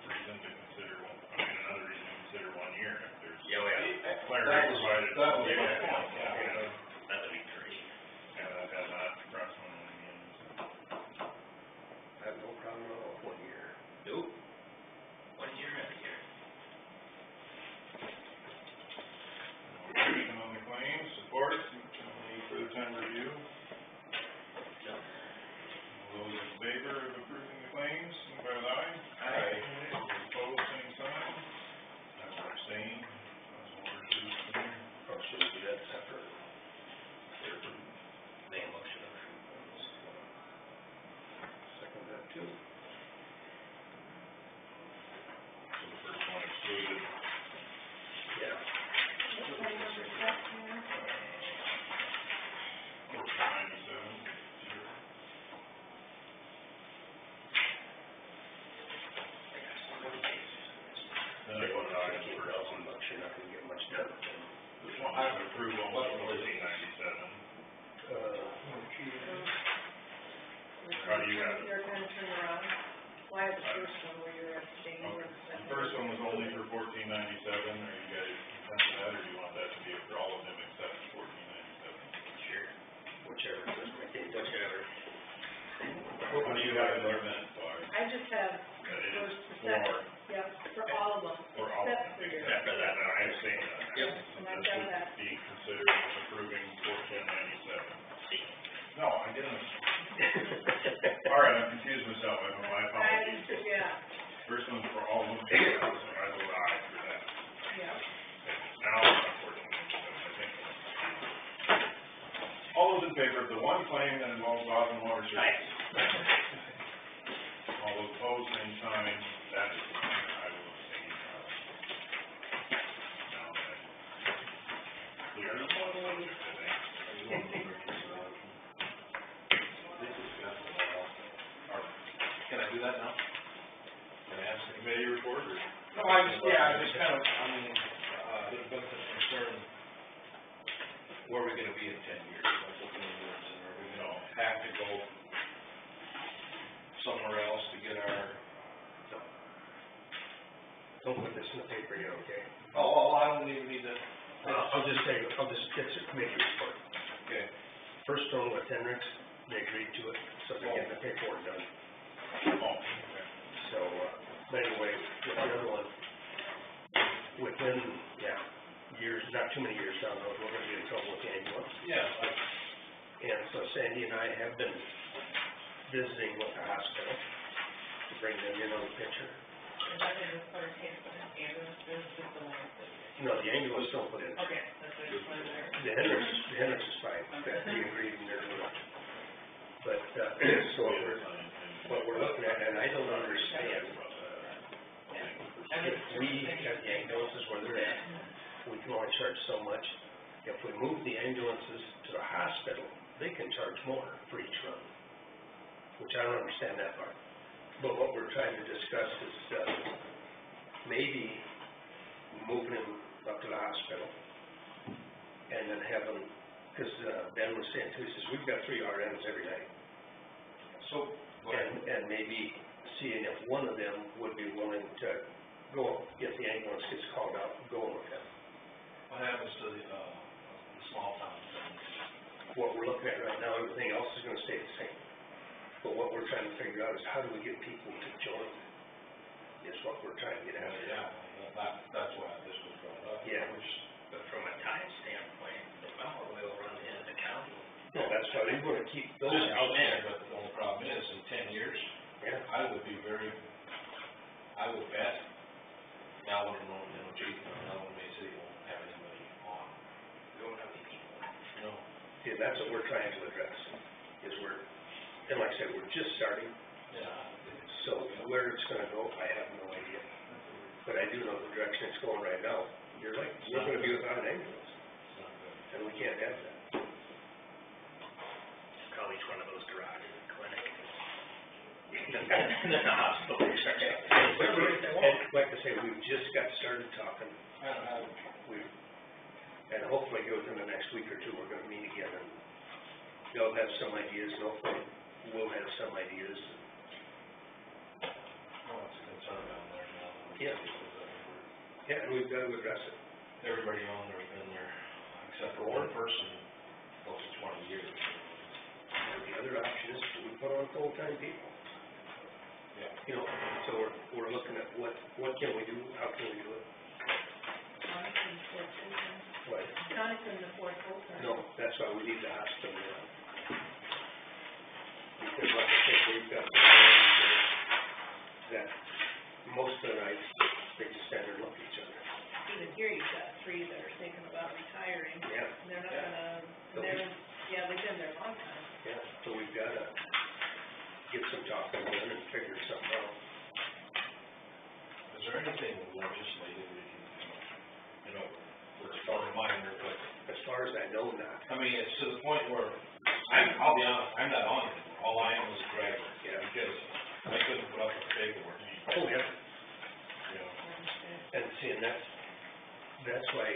reason to consider, another reason to consider 1 year if there's Yeah, yeah, clarity provided. That was my Yeah. point, yeah. Yeah. that would be great. Yeah, that had not crossed my mind again. I have no problem at all with 1 year. Nope. 1 year every year. Motion on the claims, support, any further time review? No. All those in favor of approving the claims, signify with aye. Aye. Those opposed, same sign. I will abstain. Those orders to the Or should we do that separate? Make a motion to approve those. Second that too. So the first one excluded I would approve on What what was was it? 1497. How do you have it? You're kind of turning around. Why the first one where you're abstaining? Okay. and The second? first one was only for 1497, are you guys content with that, or do you want that to be for all of them except 1497? Sure. Whichever, doesn't make any difference. Whichever. What do you have in your minutes, Barb? I just have That it is first, the second, yep, for all of them, For all, except for your. except for that, I understand that. Yep. So And I've this got would that. be considered approving 1497. No, I didn't. All right, I'm confused myself, my apologies. Yeah, First one's for all of them, so I vote aye for that. yeah. Now, unfortunately, I think. All those in favor of the one claim that involves Boston Water Services? All those opposed, same sign. That is, I will abstain. Now that clear up all the others, I think. Can I do that now? Can I ask? Committee report, or? No, I just kind of, there's been some concern, where are we gonna be in 10 years? That's what we're doing, and are we gonna have to go somewhere else to get our? Don't put this in the paper yet, okay? Oh, I don't even need to. I'll just say, I'll just get some committee report. Okay. First one with Hendricks, they agreed to it, so they're getting the paperwork done. Oh, okay. So, but anyway, with the other one, within, years, not too many years down the road, we're gonna be in trouble with the ambulance. Yeah, And so Sandy and I have been visiting with the hospital to bring them in on the picture. Is that in the third case, but in ambulance, there's just the one that. No, the ambulance don't put in. Okay, that's what it's when there. The Hendricks is fine, that we agreed and they're doing it. But, so what we're looking at, and I don't understand, if we have the ambulances where they're at, we can only charge so much. If we move the ambulances to the hospital, they can charge more for each run, which I don't understand that part. But what we're trying to discuss is, maybe moving them up to the hospital and then have them, because Ben was saying too, he says, we've got 3 RNs every night. so, And maybe seeing if one of them would be willing to go, if the ambulance gets called out, go with them. what happens to the small towns? What we're looking at right now, everything else is gonna stay the same. But what we're trying to figure out is how do we get people to join, is what we're trying to get at. That's why this was brought up. Yeah. But from a time standpoint, if I'm all the way over on the end of the county, No, that's why we wanna keep those Those out out there. there, but the only problem is, in 10 years, Yeah. I would bet, now when Chief, now when Bay City won't have anybody on. we don't have any people. No. See, that's what we're trying to address, is and like I said, we're just starting, Yeah. so where it's gonna go, I have no idea. But I do know the direction it's going right now. You're right, we're gonna be without an ambulance, It's not good. and we can't have that. Call each one of those garages a clinic. And then the hospital, And like I say, we've just got started talking, and hopefully within the next week or two, we're gonna meet again, and they'll have some ideas, and hopefully we'll have some ideas. Oh, it's a concern down there now. Yeah. Yeah, and we've got to address it. Everybody on there's been there, except for one person, close to 20 years. And the other option is we put on full-time people. Yeah. You know, so we're looking at what can we do, how can we do it? Jonathan, fourth full-time. What? Jonathan, the fourth full-time. No, that's why we need the hospital now. Because like I said, we've got that most of the nights, they just stand there and look at each other. Even here, you've got 3 that are thinking about retiring. Yeah. And they're not Yeah. gonna, they've been there a long time. Yeah, so we've got to get some talking done and figure something out. Is there anything legislative we can, it's a reminder, but, As far as I know, not. I mean, it's to the point where, I'll be honest, I'm not on it. All I am is a graduate. Yeah. Because I couldn't put up with the paperwork. Oh, yeah. You know. And see, and that's why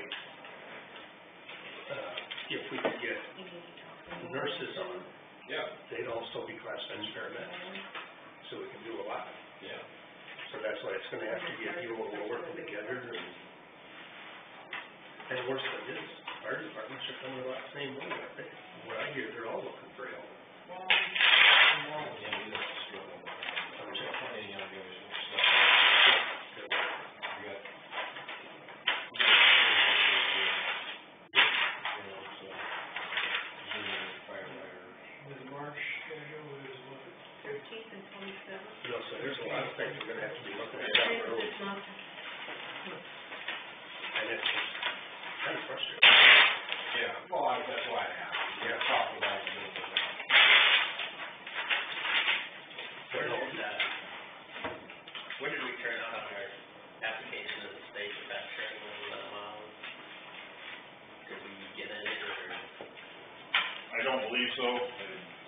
if we could get nurses on, Yeah. they'd also be classified as paramedics, so we can do a lot. Yeah. So that's why it's gonna have to be a deal where we're working together and worse than this, our departments are coming about the same way, I think. What I hear, they're all looking for help. Yeah, we got to struggle. There's plenty of young guys who stuff. We got. Junior firefighter. The March schedule is what? 13th and 27th. You know, so there's a lot of things we're gonna have to be looking at down the road, This month. and it's kind of frustrating. Yeah, well, that's why I asked. Yeah. Talk about it a little bit. Where did, where did we turn out on our application to the state for that training when we let them out? Did we get in it, or? I don't believe so.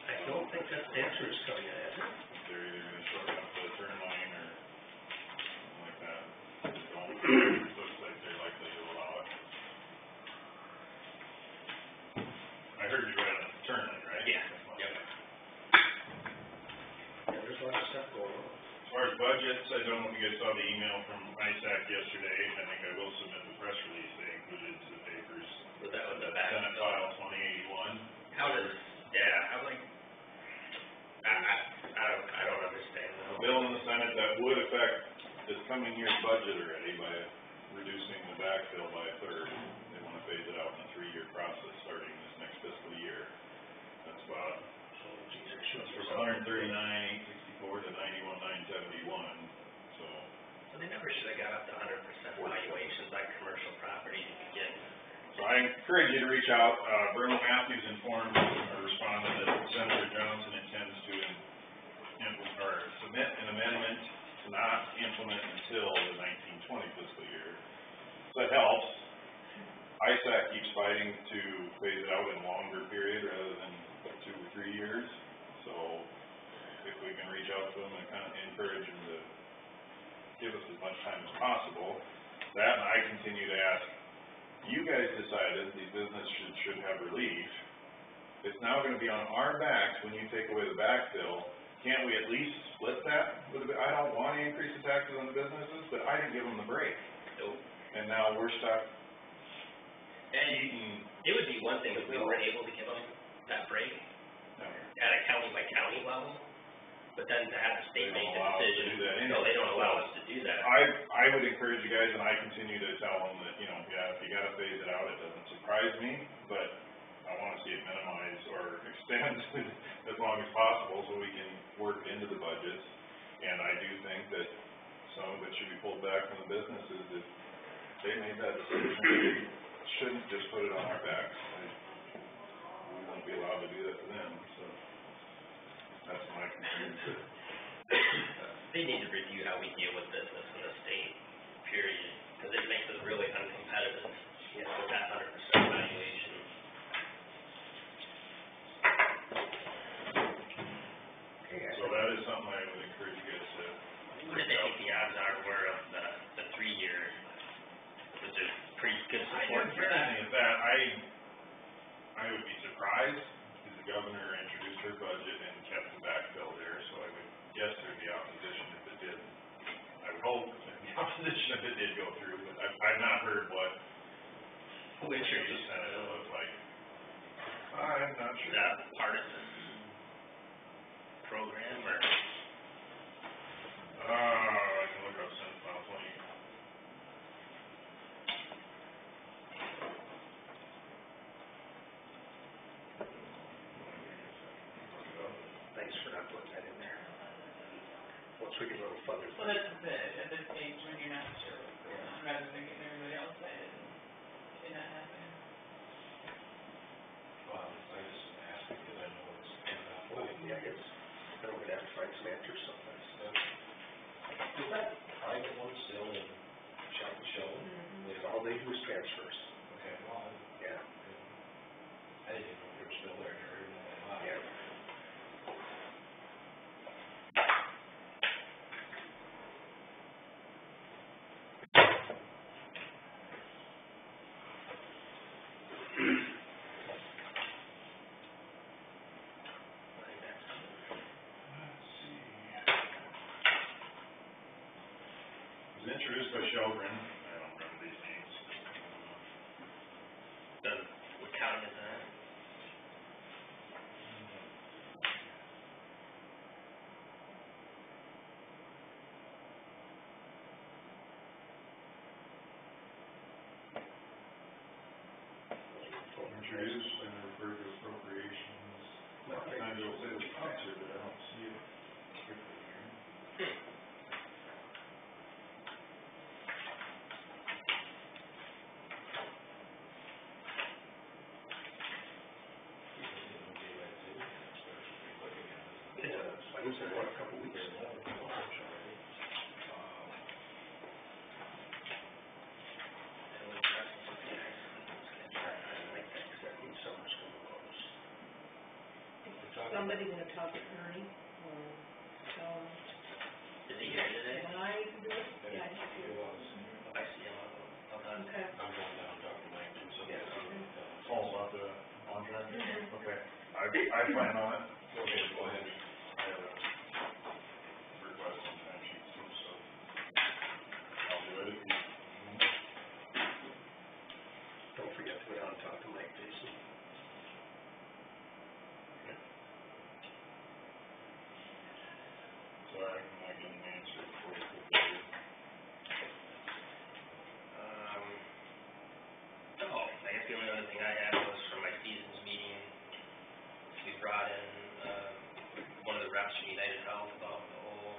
I don't think that answer is coming yet, is it? They're either gonna shorten up the turn lane or something like that. Looks like they're likely to allow it. I heard you right on the turn lane, right? Yeah, yep. Yeah, there's a lot of stuff going on. As far as budgets, I don't know if you guys saw the email from ISAC yesterday. I think I will submit the press release they included to the papers. Was that with the back? Senate file 2081. How does, yeah, I'm like, I don't understand A though. bill in the Senate that would affect this coming year's budget already by reducing the backfill by a third. They want to phase it out in a 3-year process starting this next fiscal year. That's about, So, geez, there should be from something. 139,864 to 91,971, so. So they never should have got up to 100% valuations on commercial property to begin with. So I encourage you to reach out. Bernie Matthews informed or responded that Senator Johnson intends to submit an amendment to not implement until the 1920 fiscal year. So that helps. ISAC keeps fighting to phase it out in a longer period rather than 2 or 3 years. So if we can reach out to them and kind of encourage them to give us as much time as possible, that, and I continue to ask, you guys decided the business should have relief. It's now gonna be on our backs when you take away the backfill. Can't we at least split that? I don't wanna increase the taxes on the businesses, but I didn't give them the break. Nope. And now we're stuck And eating. it would be one thing if we were able to give them that break at a county by county level, but then to have the state They make don't the allow us to decision. do that No, anyway. they don't allow us to do that. I would encourage you guys, and I continue to tell them that, yeah, if you gotta phase it out, it doesn't surprise me, but I wanna see it minimized or extend as long as possible so we can work into the budgets. And I do think that some of it should be pulled back from the businesses if they made that decision. We shouldn't just put it on our backs. We won't be allowed to do that to them, so that's my concern. They need to review how we deal with business in the state, period, because it makes us really uncompetitive, with that 100% valuation. So that is something I would encourage you guys to. What do they think the odds are were of the 3-year? Is there pretty good support for that? If that, I would be surprised, because the governor introduced her budget and kept the backfill there, so I would guess there'd be opposition if it did. I would hope there'd be opposition if it did go through, but I've not heard what Which are the just, Senate will look like. I'm not is sure. that partisan program, or? I can look up Senate File 20. Thanks for not putting that in there. Once we get a little further. Well, that's the, at this stage, when you're not sure, rather than getting everybody else excited and see that happen. Well, I just asked because I know it's coming up. Well, yeah, I guess, then we're gonna have to find some answers someplace. Is that private one still in show? All they do is transfers. Okay, well, Yeah. I didn't even know if they were still there, I never even know they left. Yeah. was introduced by Shelburne, I don't remember these names. What county is that? Introduced and referred to appropriations, sometimes it'll say the sponsor, but I don't see it strictly here. Yeah, like you said, what, a couple weeks. Somebody gonna talk to Ernie, or, Is he here today? can I do it? Yeah, I just do. I see him, I'll done. Okay. I'm going down, Dr. Mike, too, so. Oh, about the contract? Mhm. Okay, I plan on it. Okay, go ahead. I have a request on time sheet too, so I'll do it. Don't forget to go down and talk to Mike, Jason. So I get an answer for you. I guess the only other thing I had was from my seasons meeting, we brought in, one of the reps from United Health about the whole,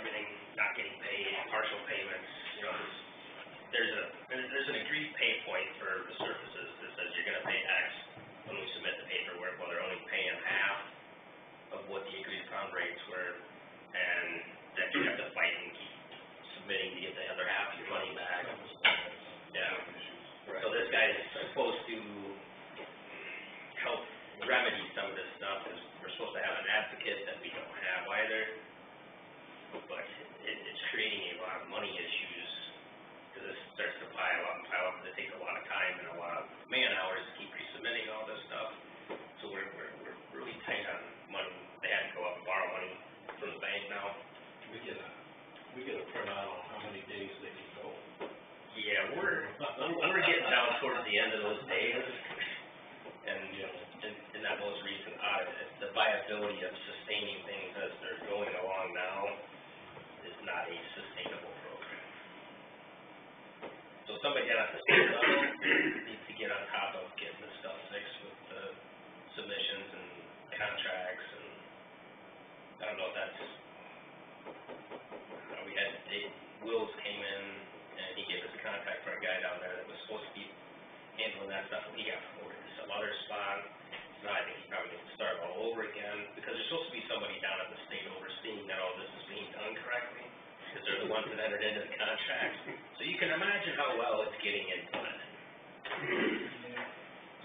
everything not getting paid, partial payments, you know, there's an agreed pay point for the services that says you're gonna pay X when we submit the paperwork, well, they're only paying half of what the agreed upon rates were, and that you have to fight and keep submitting to get the other half of your money back. Yeah. So this guy is supposed to help remedy some of this stuff, because we're supposed to have an advocate that we don't have either. But it's creating a lot of money issues, because this starts to pile up, and it takes a lot of time and a lot of man hours to keep resubmitting all this stuff. So we're really tight on money. They had to go out and borrow money from the bank now. We get a printout on how many days they can go. Yeah, we're getting down towards the end of those days, and in that most recent audit, the viability of sustaining things as they're going along now is not a sustainable program. So somebody at the state level needs to get on top of getting this stuff fixed with the submissions and contracts, and I don't know if that's, we had Wills came in, and he gave us a contact for a guy down there that was supposed to be handling that stuff, and he got promoted to some other spot. So I think he probably needs to start all over again, because there's supposed to be somebody down at the state overseeing that all this is being done correctly, because they're the ones that entered into the contract. So you can imagine how well it's getting implemented.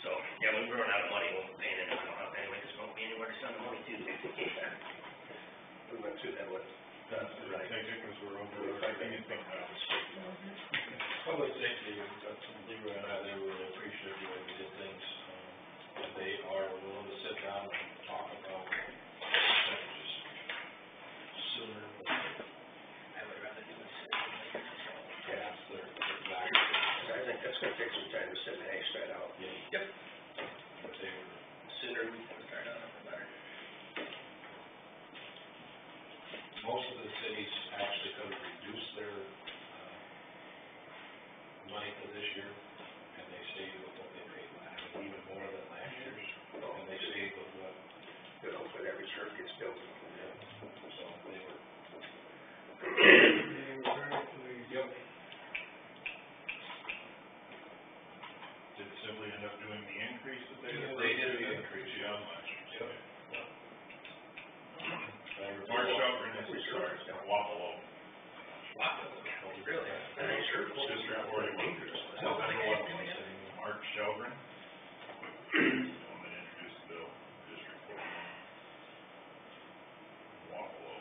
So, yeah, when we run out of money, we'll pay it in a month anyway, because we won't be anywhere to send the money to. We went through that with, That's right. Because we're over, I think that was. Public safety, Leroy and I, they really appreciate the way we did things, and they are willing to sit down and talk about percentages sooner than I would rather do this. gas, they're back. I think that's gonna take some time to sit and hash that out. Yep. But they were, Sooner we can start on it, the better. most of the cities actually could have reduced their, money for this year, and they stayed with what they paid last, even more than last year's, and they stayed with what, You know, but every church gets built. so they were. Yep. Did it simply end up doing the increase that they? They did the increase, Yeah, last year. Yep. Mark Shelburne is in charge, Wapello. Wow, really? I'm sure. Just reporting. I don't think I knew yet. Mark Shelburne. The one that introduced the bill, District 41. Wapello.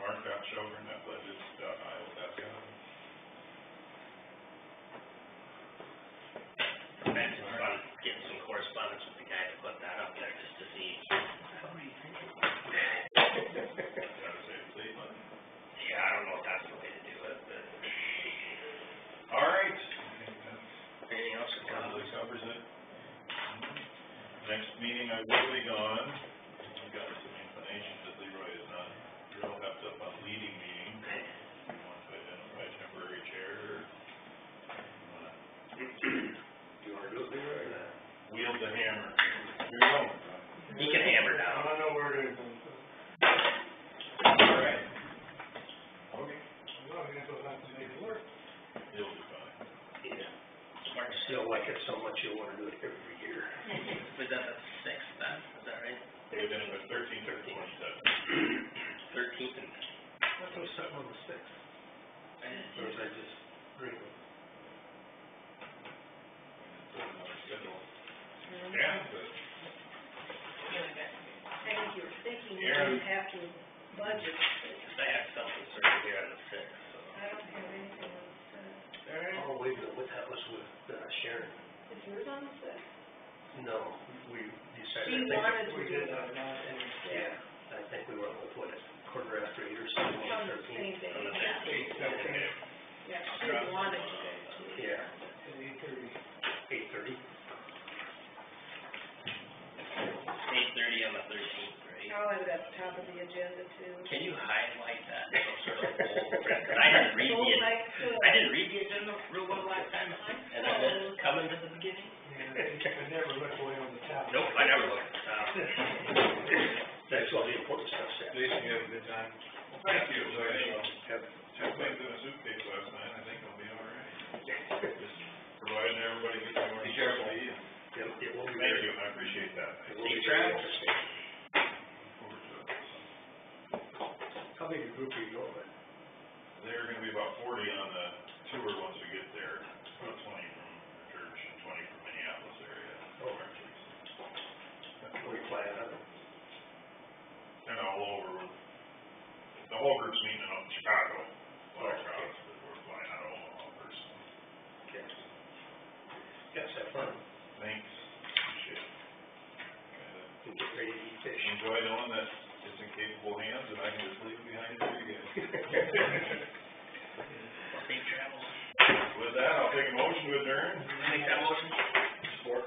Mark.Shelburne at budgets.iowa.gov. Imagine fun getting some correspondence with the guy that put that up there, just to see. Gotta say, Cleveland. Yeah, I don't know if that's the way to do will be gone. I've got some inclination that Leroy is not real hepped up on leading meetings. He wants to identify temporary chair or You wanna do it, Leroy, or not? wield the hammer. We won't. He can hammer down. I don't know where it is. All right. Okay. Well, I guess we'll have to make it work. He'll be fine. Yeah. Smart. I still like it so much you'll wanna do it every year. Was that the sixth then, is that right? We've been with 13 or 27. 13th and. I thought something on the sixth, or was I just dreaming? Yeah, but Thank you, thinking we Aaron. don't have to budget, but I have something circled here on the sixth, so. I don't have anything on the sixth. Oh, wait a minute, what that was with Sharon? Is yours on the sixth? No, we decided. She I think wanted to we do did it. that, and, yeah, I think we went with what, quarter after 8 or something, It's on the 13. same day, On the yeah. 15th. Yeah, she wanted to go to. Yeah. 8:30. 8:30 on the 13th, right? I'll have it at the top of the agenda too. Can you highlight that, sort of bold print, 'cause I didn't read Oh, the, I could. I didn't read the agenda real well last time, and I missed coming to the beginning. I never look away on the top. Nope, I never looked at the top. That's all the important stuff, Sam. Jason, you have a good time? Thank you. Have- Two things in a suitcase last night, I think I'll be all right. Just providing everybody gets more. Be careful. safety and- It will be. Thank you, I appreciate that. It will be Safe very travels. interesting. Over to it. How big a group are you going with? There are gonna be about 40 on the tour once we get there, about 20 from the church and 20 from Minneapolis area. Oh. What are you planning on? And all over, the whole group's meeting up in Chicago, a lot of crowds, but we're flying out of Omaha first. Okay. Yes, have fun. Thanks, appreciate it. And get ready to eat fish. Enjoy knowing that it's in capable hands and I can just leave it behind for you guys. Safe travels. With that, I'll take a motion to adjourn. Make that motion? Sport.